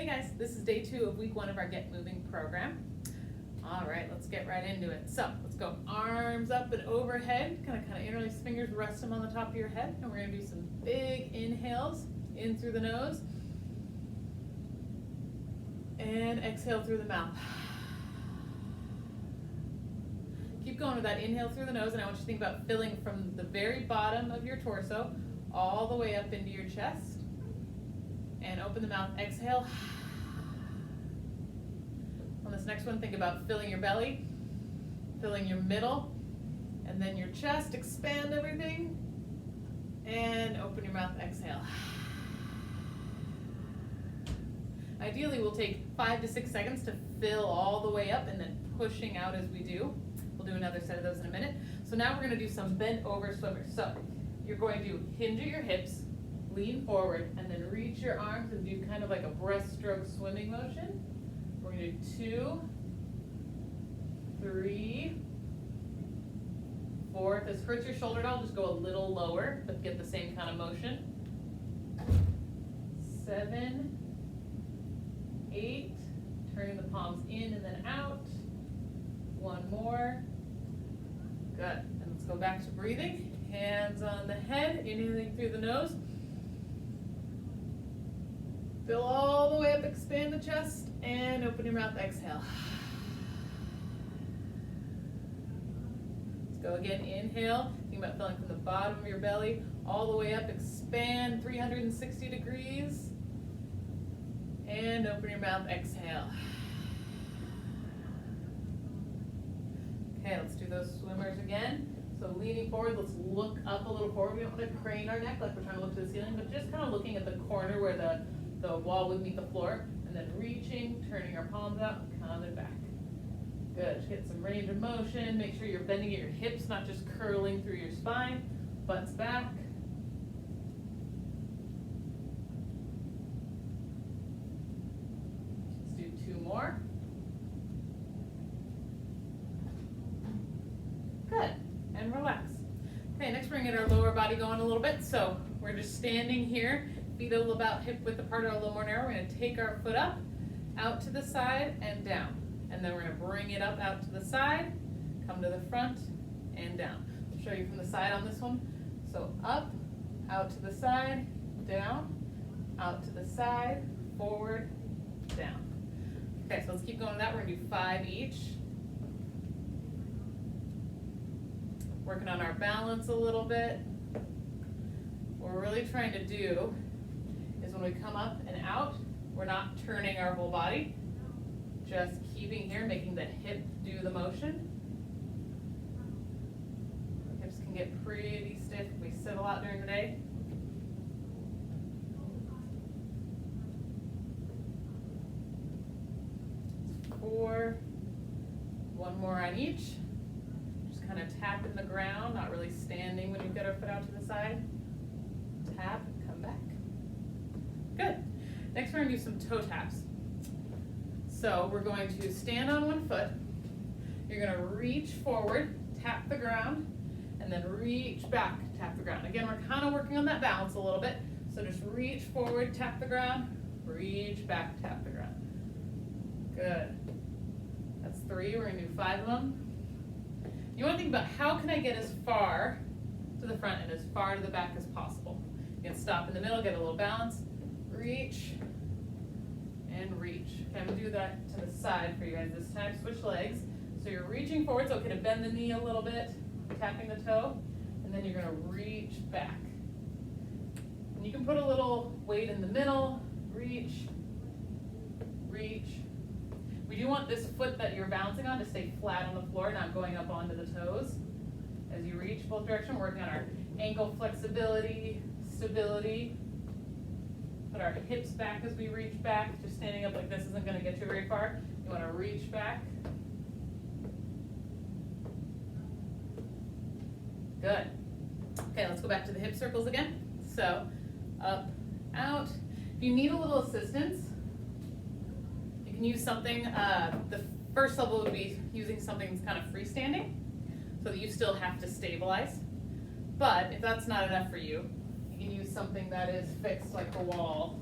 Hey guys, this is day 2 of week 1 of our Get Moving program. All right, let's get right into it. So let's go arms up and overhead, kind of interlace fingers, rest them on the top of your head, and we're gonna do some big inhales in through the nose and exhale through the mouth. Keep going with that inhale through the nose, and I want you to think about filling from the very bottom of your torso all the way up into your chest. And open the mouth, exhale. On this next one, think about filling your belly, filling your middle, and then your chest. Expand everything. And open your mouth, exhale. Ideally, we'll take 5 to 6 seconds to fill all the way up and then pushing out as we do. We'll do another set of those in a minute. So now we're going to do some bent over swimmers. So you're going to hinge at your hips, lean forward, and then reach your arms and do kind of like a breaststroke swimming motion. We're going to do 2, 3, 4. If this hurts your shoulder at all, just go a little lower, but get the same kind of motion. 7, 8. Turning the palms in and then out. 1 more. Good. And let's go back to breathing. Hands on the head, inhaling through the nose. Fill all the way up, expand the chest, and open your mouth, exhale. Let's go again, inhale. Think about filling from the bottom of your belly all the way up, expand 360 degrees, and open your mouth, exhale. Okay, let's do those swimmers again. So leaning forward, let's look up a little forward. We don't want to crane our neck like we're trying to look to the ceiling, but just kind of looking at the corner where the wall would meet the floor, and then reaching, turning our palms out, coming back. Good, just get some range of motion. Make sure you're bending at your hips, not just curling through your spine. Butts back. Let's do 2 more. Good, and relax. Okay, next we're gonna get our lower body going a little bit. So we're just standing here, feet a little about hip width apart or a little more narrow. We're gonna take our foot up, out to the side and down. And then we're gonna bring it up out to the side, come to the front and down. I'll show you from the side on this one. So up, out to the side, down, out to the side, forward, down. Okay, so let's keep going with that. We're gonna do 5 each. Working on our balance a little bit. What we're really trying to do is when we come up and out, we're not turning our whole body, just keeping here, making the hip do the motion. Hips can get pretty stiff if we sit a lot during the day. It's 4, 1 more on each. Kind of tapping the ground, not really standing when you get our foot out to the side. Tap, come back. Good. Next we're going to do some toe taps. So we're going to stand on one foot. You're going to reach forward, tap the ground, and then reach back, tap the ground. Again, we're kind of working on that balance a little bit. So just reach forward, tap the ground, reach back, tap the ground. Good. That's 3. We're going to do 5 of them. You want to think about how can I get as far to the front and as far to the back as possible. You can stop in the middle, get a little balance, reach, and reach. Okay, I'm going to do that to the side for you guys this time. Switch legs. So you're reaching forward, so okay to bend the knee a little bit, tapping the toe, and then you're going to reach back. And you can put a little weight in the middle, reach, reach. We do want this foot that you're bouncing on to stay flat on the floor, not going up onto the toes. As you reach both directions, working on our ankle flexibility, stability. Put our hips back as we reach back. Just standing up like this isn't going to get you very far. You want to reach back. Good. Okay, let's go back to the hip circles again. So, up, out. If you need a little assistance, use something, the first level would be using something that's kind of freestanding so that you still have to stabilize. But if that's not enough for you, you can use something that is fixed like the wall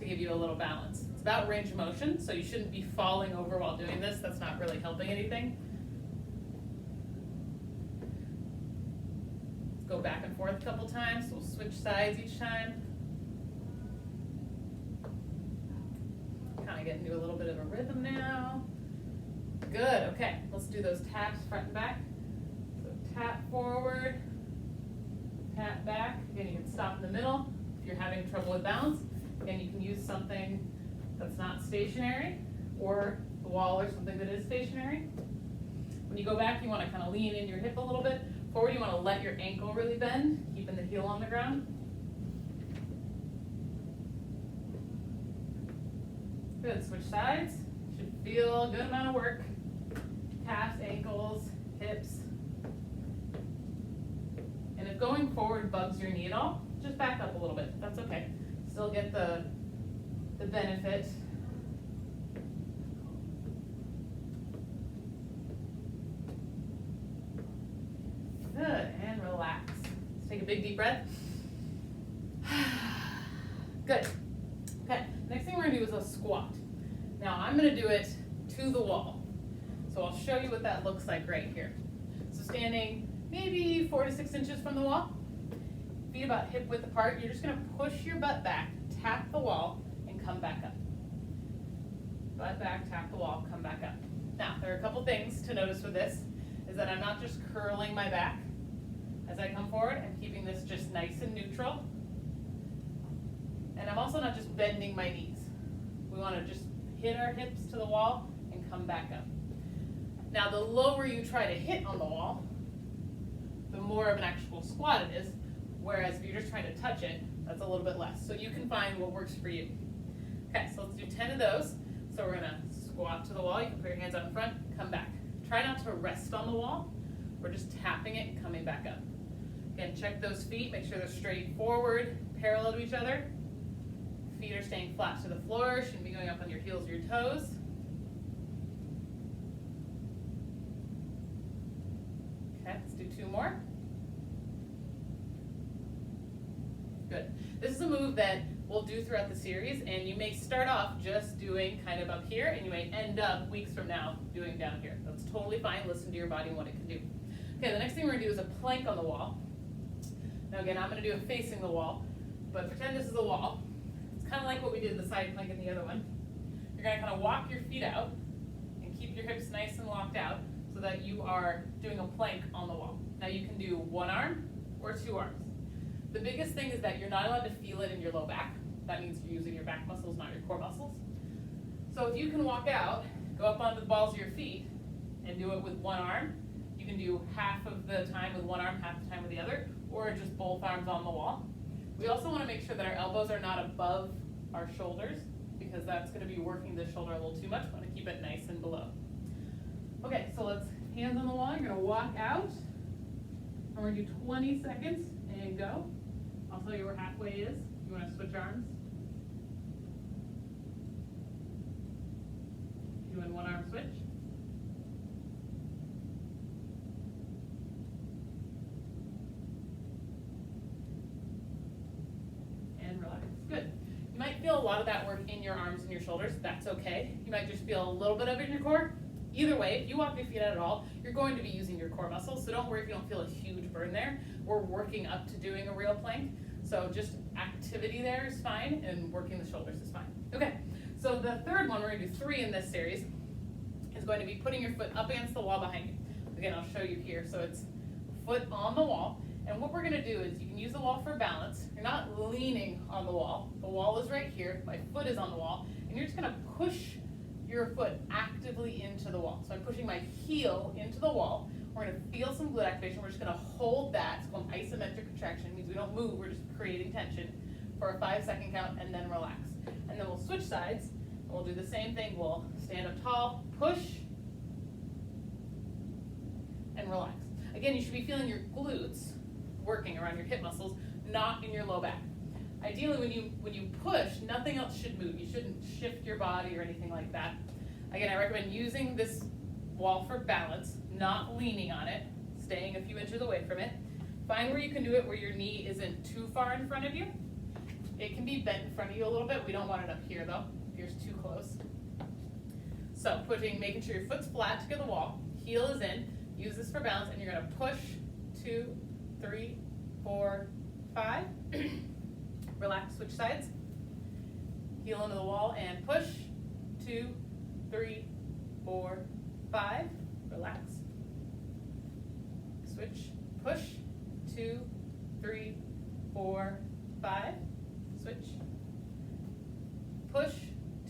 to give you a little balance. It's about range of motion, so you shouldn't be falling over while doing this. That's not really helping anything. Let's go back and forth a couple times. We'll switch sides each time. Kind of get into a little bit of a rhythm now. Good, okay, let's do those taps front and back. So tap forward, tap back. Again, you can stop in the middle if you're having trouble with balance. Again, you can use something that's not stationary, or the wall or something that is stationary. When you go back, you want to kind of lean in your hip a little bit. Forward, you want to let your ankle really bend, keeping the heel on the ground. Good, switch sides. Should feel a good amount of work. Calves, ankles, hips. And if going forward bugs your knee at all, just back up a little bit. That's okay. Still get the benefit. Good, and relax. Let's take a big deep breath. Good. Okay, next thing we're gonna do is a squat. Now I'm gonna do it to the wall. So I'll show you what that looks like right here. So standing maybe 4 to 6 inches from the wall, feet about hip width apart, you're just gonna push your butt back, tap the wall, and come back up. Butt back, tap the wall, come back up. Now, there are a couple things to notice with this, is that I'm not just curling my back as I come forward, I'm keeping this just nice and neutral. And I'm also not just bending my knees. We wanna just hit our hips to the wall and come back up. Now, the lower you try to hit on the wall, the more of an actual squat it is, whereas if you're just trying to touch it, that's a little bit less. So you can find what works for you. Okay, so let's do 10 of those. So we're gonna squat to the wall. You can put your hands out in front, come back. Try not to rest on the wall. We're just tapping it and coming back up. Again, check those feet, make sure they're straight forward, parallel to each other. Feet are staying flat to the floor, shouldn't be going up on your heels or your toes. Okay, let's do 2 more. Good. This is a move that we'll do throughout the series, and you may start off just doing kind of up here, and you may end up weeks from now doing down here. That's totally fine. Listen to your body and what it can do. Okay, the next thing we're gonna do is a plank on the wall. Now again, I'm gonna do it facing the wall, but pretend this is a wall. It's kind of like what we did the side plank in the other one. You're gonna kind of walk your feet out and keep your hips nice and locked out so that you are doing a plank on the wall. Now you can do 1 arm or 2 arms. The biggest thing is that you're not allowed to feel it in your low back. That means you're using your back muscles, not your core muscles. So if you can walk out, go up onto the balls of your feet, and do it with 1 arm, you can do half of the time with 1 arm, half the time with the other, or just both arms on the wall. We also want to make sure that our elbows are not above our shoulders, because that's going to be working the shoulder a little too much. We want to keep it nice and below. Okay, so let's hands on the wall. You're going to walk out, and we're going to do 20 seconds, and go. I'll tell you where halfway is. You want to switch arms? Doing 1 arm switch. And relax. Good. You might feel a lot of that work in your arms and your shoulders. That's okay. You might just feel a little bit of it in your core. Either way, if you walk your feet out at all, you're going to be using your core muscles, so don't worry if you don't feel a huge burn there. We're working up to doing a real plank, so just activity there is fine, and working the shoulders is fine. Okay, so the third one, we're gonna do 3 in this series, is going to be putting your foot up against the wall behind you. Again, I'll show you here. So it's foot on the wall, and what we're gonna do is you can use the wall for balance. You're not leaning on the wall. The wall is right here, my foot is on the wall, and you're just gonna push your foot actively into the wall. So I'm pushing my heel into the wall. We're gonna feel some glute activation. We're just gonna hold that. It's called isometric contraction. It means we don't move, we're just creating tension for a 5-second count, and then relax. And then we'll switch sides, and we'll do the same thing. We'll stand up tall, push, and relax. Again, you should be feeling your glutes working around your hip muscles, not in your low back. Ideally, when you push, nothing else should move. You shouldn't shift your body or anything like that. Again, I recommend using this wall for balance, not leaning on it, staying a few inches away from it. Find where you can do it where your knee isn't too far in front of you. It can be bent in front of you a little bit. We don't want it up here though, if you're too close. So making sure your foot's flat to the wall, heel is in, use this for balance, and you're gonna push 2, 3, 4, 5. Relax, switch sides. Heel into the wall and push, 2, 3, 4, 5. Relax. Switch, push, 2, 3, 4, 5. Switch. Push,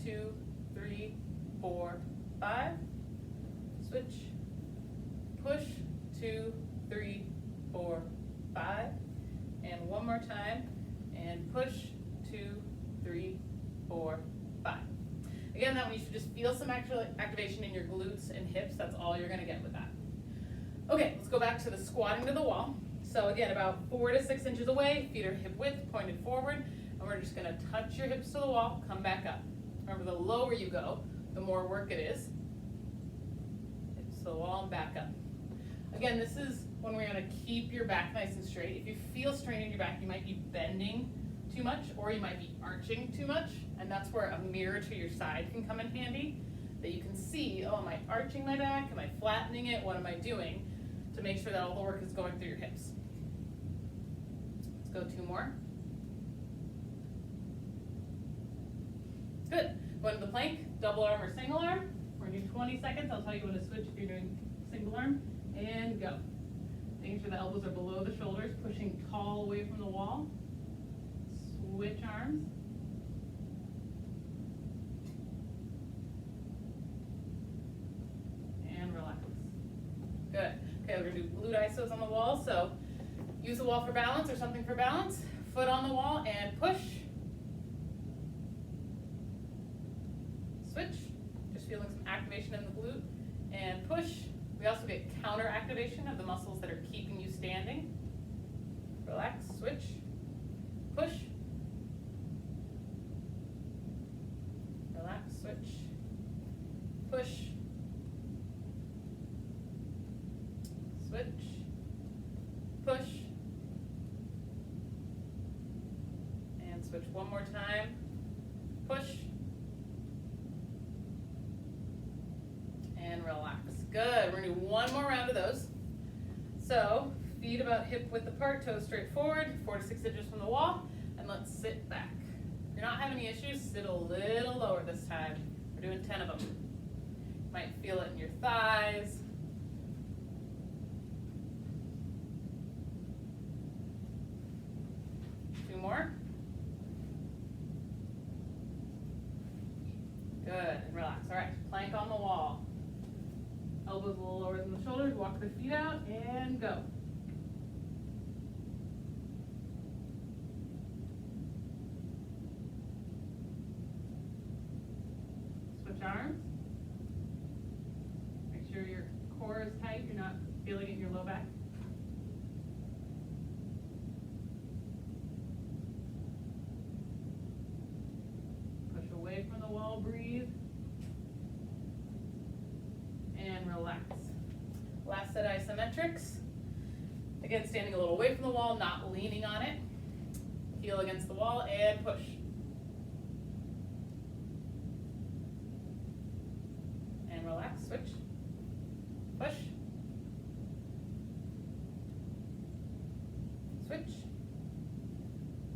2, 3, 4, 5. Switch. Push, 2, 3, 4, 5. And one more time. And push, 2, 3, 4, 5. Again, that one you should just feel some actual activation in your glutes and hips. That's all you're gonna get with that. Okay, let's go back to the squatting to the wall. So again, about 4 to 6 inches away, feet are hip width, pointed forward, and we're just gonna touch your hips to the wall, come back up. Remember, the lower you go, the more work it is. Hips to the wall and back up. Again, this is when we're gonna keep your back nice and straight. If you feel strain in your back, you might be bending too much, or you might be arching too much, and that's where a mirror to your side can come in handy, that you can see, oh, am I arching my back? Am I flattening it? What am I doing? To make sure that all the work is going through your hips. Let's go 2 more. Good. Go into the plank, double arm or single arm. We're gonna do 20 seconds. I'll tell you when to switch if you're doing single arm, and go. Making sure the elbows are below the shoulders, pushing tall away from the wall. Switch arms. And relax. Good. Okay, we're gonna do glute isos on the wall. So use the wall for balance or something for balance. Foot on the wall and push. Switch. Just feeling some activation in the glute. And push. We also get counter activation of the muscles that are keeping you standing. Relax. Switch. Push. Relax. Switch. Push. Switch. Push. And switch one more time. Push. And relax. Good. We're going to do one more round of those. So, feet about hip width apart, toes straight forward, 4 to 6 inches from the wall, and let's sit back. If you're not having any issues, sit a little lower this time. We're doing 10 of them. You might feel it in your thighs. More. Good, and relax. All right, plank on the wall. Elbows a little lower than the shoulders, walk the feet out, and go. Switch arms. Make sure your core is tight, you're not feeling it in your low back. Away from the wall, breathe, and relax. Last set, isometrics. Again, standing a little away from the wall, not leaning on it. Heel against the wall and push. And relax, switch, push, switch,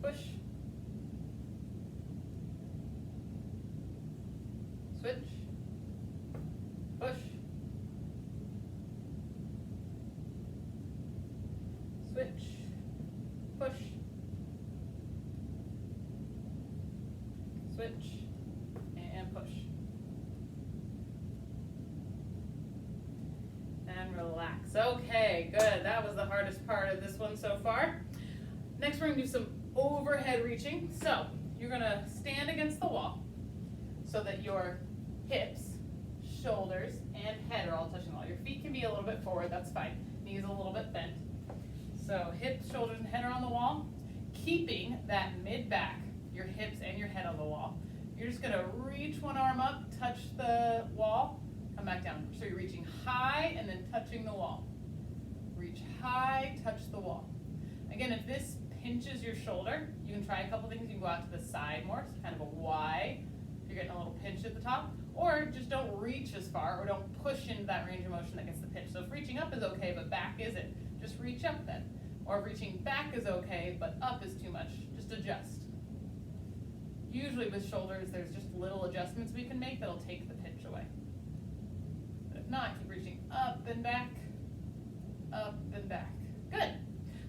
push, switch, push, switch, push, switch, and push. And relax. Okay, good. That was the hardest part of this one so far. Next, we're going to do some overhead reaching. So, you're going to stand against the wall so that your hips, shoulders, and head are all touching the wall. Your feet can be a little bit forward, that's fine. Knees a little bit bent. So hips, shoulders, and head are on the wall. Keeping that mid-back, your hips and your head on the wall. You're just gonna reach one arm up, touch the wall, come back down. So you're reaching high and then touching the wall. Reach high, touch the wall. Again, if this pinches your shoulder. You can try a couple things. You can go out to the side more, so kind of a Y. You're getting a little pinch at the top, or just don't reach as far, or don't push into that range of motion that gets the pinch. So if reaching up is okay, but back isn't, just reach up then. Or if reaching back is okay, but up is too much, just adjust. Usually with shoulders, there's just little adjustments we can make that'll take the pinch away. But if not, keep reaching up and back, up and back. Good.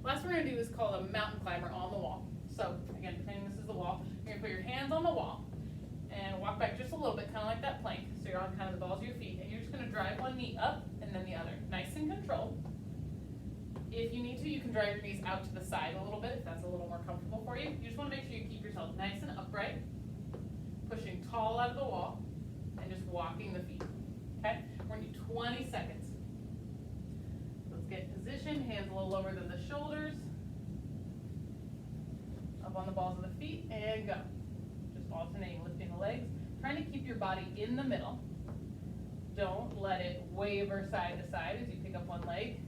Last one we're gonna do is called a mountain climber on the wall. So again, pretending this is the wall, you're gonna put your hands on the wall and walk back just a little bit, kind of like that plank. So you're on kind of the balls of your feet, and you're just gonna drive one knee up and then the other. Nice and controlled. If you need to, you can drive your knees out to the side a little bit if that's a little more comfortable for you. You just wanna make sure you keep yourself nice and upright, pushing tall out of the wall, and just walking the feet, okay? We're gonna do 20 seconds. Let's get position, hands a little lower than the shoulders, up on the balls of the feet, and go. Just alternating, lifting the legs, trying to keep your body in the middle. Don't let it waver side to side as you pick up one leg.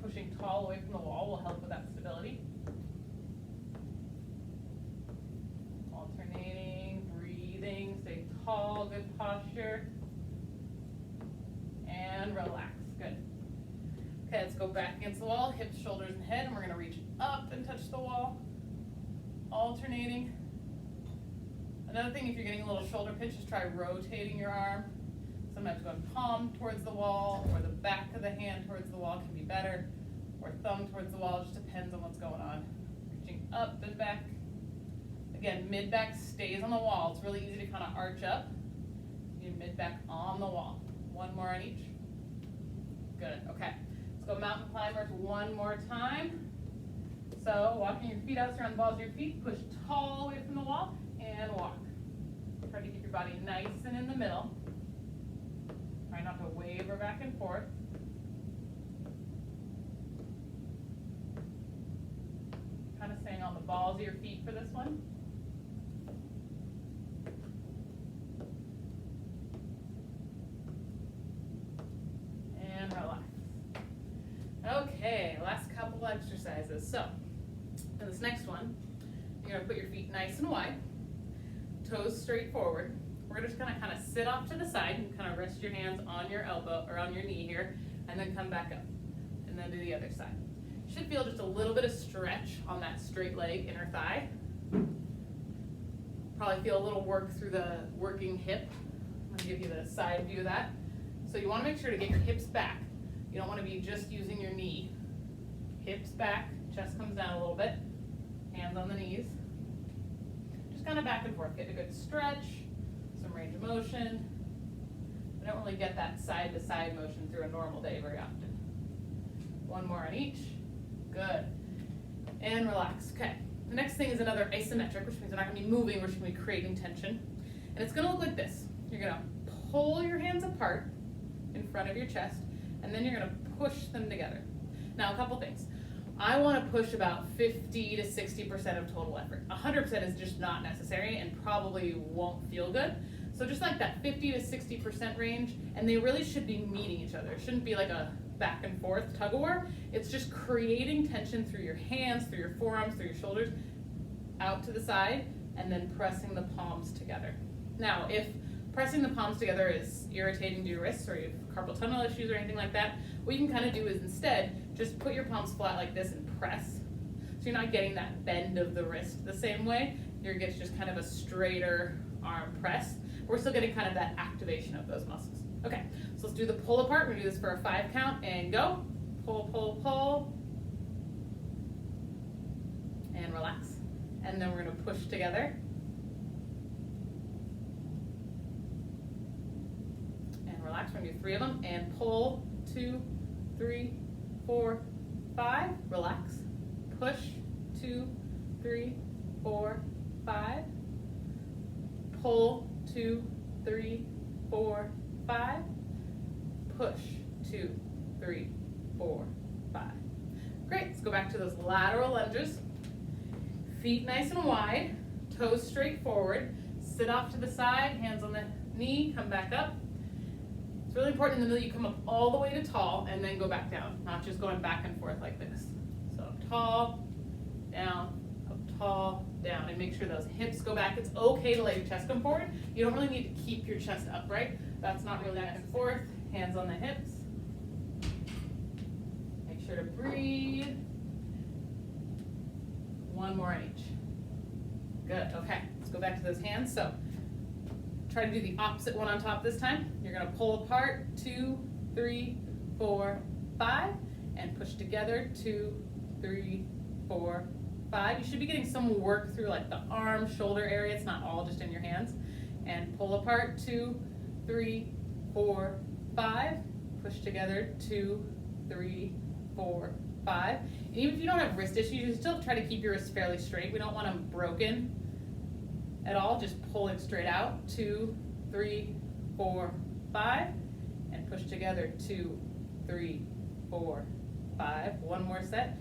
Pushing tall away from the wall will help with that stability. Alternating, breathing, stay tall, good posture. And relax, good. Okay, let's go back against the wall, hips, shoulders, and head, and we're gonna reach up and touch the wall. Alternating. Another thing, if you're getting a little shoulder pinch, is try rotating your arm. Sometimes going palm towards the wall, or the back of the hand towards the wall can be better, or thumb towards the wall, just depends on what's going on. Reaching up and back. Again, mid-back stays on the wall. It's really easy to kind of arch up. Your mid-back on the wall. One more on each. Good, okay. Let's go mountain climbers one more time. So walking your feet out, surround the balls of your feet, push tall away from the wall, and walk. Try to keep your body nice and in the middle. Try not to waver back and forth. Kind of staying on the balls of your feet for this one. And relax. Okay, last couple exercises. So, in this next one, you're gonna put your feet nice and wide, toes straight forward. We're just gonna kind of sit off to the side and kind of rest your hands on your elbow or on your knee here, and then come back up, and then do the other side. You should feel just a little bit of stretch on that straight leg, inner thigh. Probably feel a little work through the working hip. I'm gonna give you the side view of that. So you wanna make sure to get your hips back. You don't wanna be just using your knee. Hips back, chest comes down a little bit, hands on the knees. Just kind of back and forth, get a good stretch, some range of motion. We don't really get that side to side motion through a normal day very often. One more on each, good. And relax, okay. The next thing is another isometric, which means we're not gonna be moving, we're just gonna be creating tension. And it's gonna look like this. You're gonna pull your hands apart in front of your chest, and then you're gonna push them together. Now, a couple things. I wanna push about 50 to 60% of total effort. 100% is just not necessary and probably won't feel good. So just like that 50 to 60% range, and they really should be meeting each other. It shouldn't be like a back and forth tug of war. It's just creating tension through your hands, through your forearms, through your shoulders, out to the side, and then pressing the palms together. Now, if pressing the palms together is irritating to your wrists, or you have carpal tunnel issues or anything like that, what you can kind of do is instead just put your palms flat like this and press. So you're not getting that bend of the wrist the same way. You're getting just kind of a straighter arm press. We're still getting kind of that activation of those muscles. Okay, so let's do the pull apart. We're gonna do this for a 5 count and go. Pull, pull, pull. And relax. And then we're gonna push together. And relax, we're gonna do 3 of them. And pull, 2, 3, 4, 5. Relax. Push, 2, 3, 4, 5. Pull, 2, 3, 4, 5. Push, 2, 3, 4, 5. Great, let's go back to those lateral lunges. Feet nice and wide, toes straight forward. Sit off to the side, hands on the knee, come back up. It's really important in the middle you come up all the way to tall and then go back down, not just going back and forth like this. So up tall, down, call down, and make sure those hips go back. It's okay to let your chest come forward. You don't really need to keep your chest upright. That's not really back and forth. Hands on the hips. Make sure to breathe. One more on each. Good, okay. Let's go back to those hands. So try to do the opposite one on top this time. You're gonna pull apart, 2, 3, 4, 5, and push together, 2, 3, 4, 5. You should be getting some work through like the arm, shoulder area. It's not all just in your hands. And pull apart, 2, 3, 4, 5. Push together, 2, 3, 4, 5. And even if you don't have wrist issues, you still try to keep your wrists fairly straight. We don't want them broken at all. Just pulling straight out, 2, 3, 4, 5. And push together, 2, 3, 4, 5. One more set.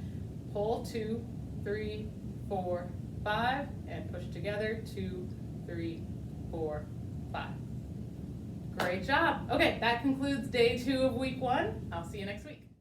Pull, 2, 3, 4, 5, and push together, 2, 3, 4, 5. Great job. Okay, that concludes day 2 of week 1. I'll see you next week.